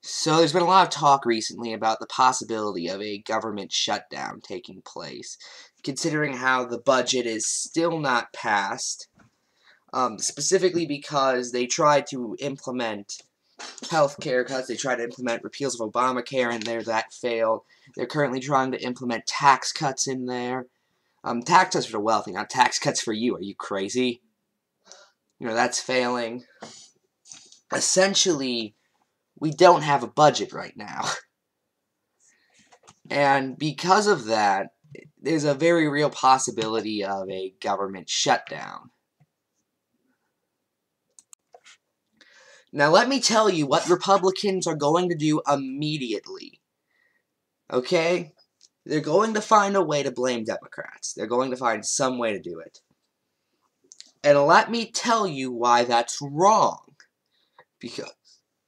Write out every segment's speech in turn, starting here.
So there's been a lot of talk recently about the possibility of a government shutdown taking place, considering how the budget is still not passed, specifically because they tried to implement healthcare cuts, they tried to implement repeals of Obamacare in there, that failed. They're currently trying to implement tax cuts in there. Tax cuts for the wealthy, not tax cuts for you. Are you crazy? That's failing. Essentially, we don't have a budget right now. And because of that, there's a very real possibility of a government shutdown. Now let me tell you what Republicans are going to do immediately. Okay? They're going to find a way to blame Democrats. They're going to find some way to do it. And let me tell you why that's wrong. Because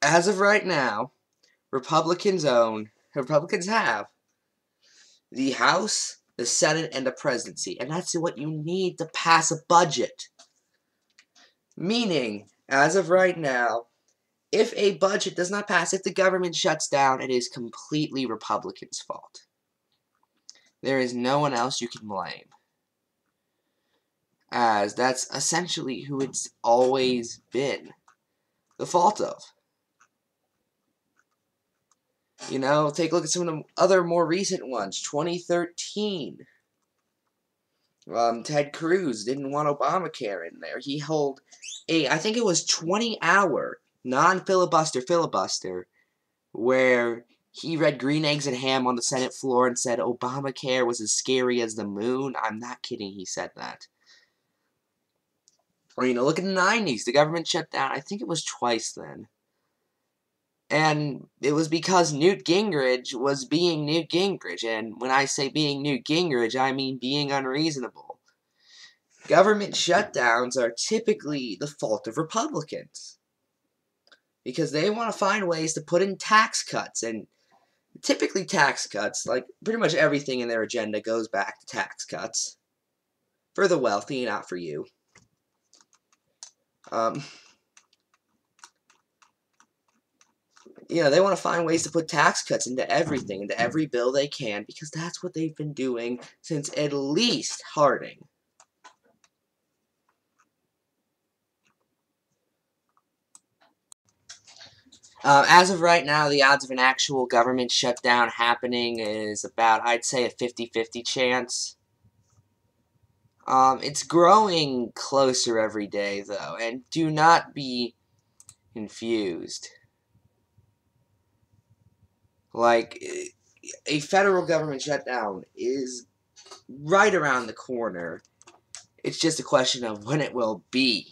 as of right now, Republicans have the House, the Senate, and the presidency. And that's what you need to pass a budget. Meaning, as of right now, if a budget does not pass, if the government shuts down, it is completely Republicans' fault. There is no one else you can blame. As that's essentially who it's always been the fault of. Take a look at some of the other more recent ones. 2013. Ted Cruz didn't want Obamacare in there. He held I think it was 20-hour non-filibuster, where he read Green Eggs and Ham on the Senate floor and said Obamacare was as scary as the moon. I'm not kidding, he said that. Or, look at the 90s. The government shut down, I think it was twice then. And it was because Newt Gingrich was being Newt Gingrich. And when I say being Newt Gingrich, I mean being unreasonable. Government shutdowns are typically the fault of Republicans. Because they want to find ways to put in tax cuts. And typically tax cuts, like pretty much everything in their agenda, goes back to tax cuts. For the wealthy, not for you. They want to find ways to put tax cuts into everything, into every bill they can, because that's what they've been doing since at least Harding. As of right now, the odds of an actual government shutdown happening is about, I'd say, a 50-50 chance. It's growing closer every day, though, and do not be confused. Like, a federal government shutdown is right around the corner. It's just a question of when it will be.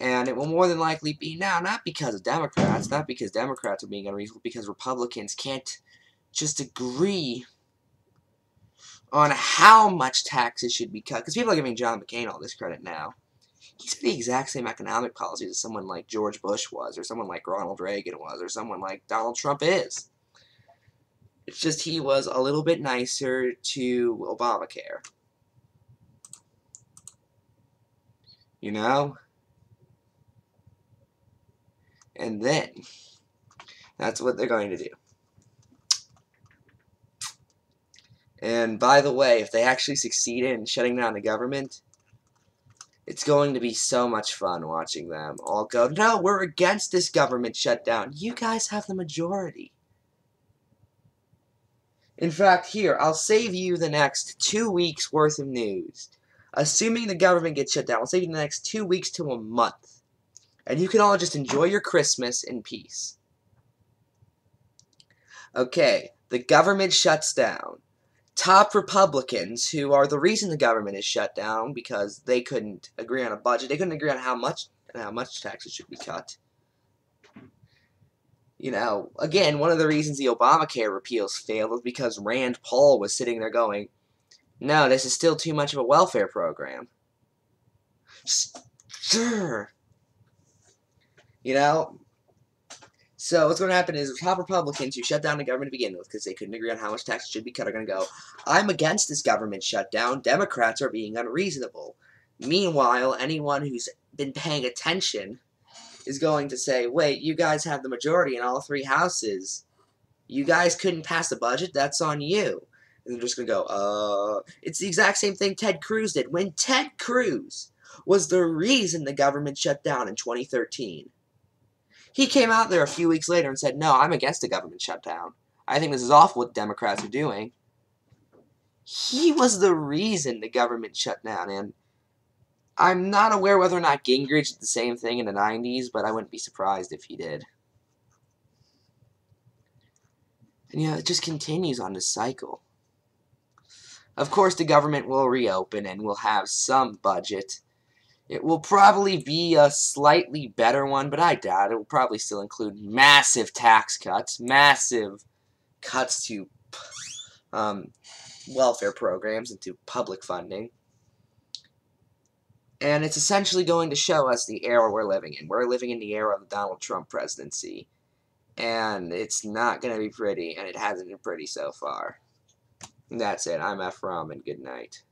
And it will more than likely be now, not because of Democrats, not because Democrats are being unreasonable, because Republicans can't just agree on how much taxes should be cut. Because people are giving John McCain all this credit now. He's the exact same economic policies as someone like George Bush was, or someone like Ronald Reagan was, or someone like Donald Trump is. It's just he was a little bit nicer to Obamacare. And then, that's what they're going to do. And by the way, if they actually succeed in shutting down the government, it's going to be so much fun watching them all go, no, we're against this government shutdown. You guys have the majority. In fact, here, I'll save you the next 2 weeks worth of news. Assuming the government gets shut down, I'll save you the next 2 weeks to a month. And you can all just enjoy your Christmas in peace. Okay, the government shuts down. Top Republicans, who are the reason the government is shut down, because they couldn't agree on a budget, they couldn't agree on how much taxes should be cut. Again, one of the reasons the Obamacare repeals failed was because Rand Paul was sitting there going, no, this is still too much of a welfare program. Sure. So what's going to happen is top Republicans who shut down the government to begin with because they couldn't agree on how much taxes should be cut are going to go, I'm against this government shutdown. Democrats are being unreasonable. Meanwhile, anyone who's been paying attention is going to say, wait, you guys have the majority in all 3 houses. You guys couldn't pass a budget? That's on you. And they're just going to go, It's the exact same thing Ted Cruz did. When Ted Cruz was the reason the government shut down in 2013. He came out there a few weeks later and said, no, I'm against the government shutdown. I think this is awful what Democrats are doing. He was the reason the government shut down, and I'm not aware whether or not Gingrich did the same thing in the 90s, but I wouldn't be surprised if he did. And, it just continues on this cycle. Of course, the government will reopen and will have some budget. It will probably be a slightly better one, but I doubt it. It will probably still include massive tax cuts, massive cuts to welfare programs and to public funding. And it's essentially going to show us the era we're living in. We're living in the era of the Donald Trump presidency. And it's not going to be pretty, and it hasn't been pretty so far. And that's it. I'm Ephrom, and good night.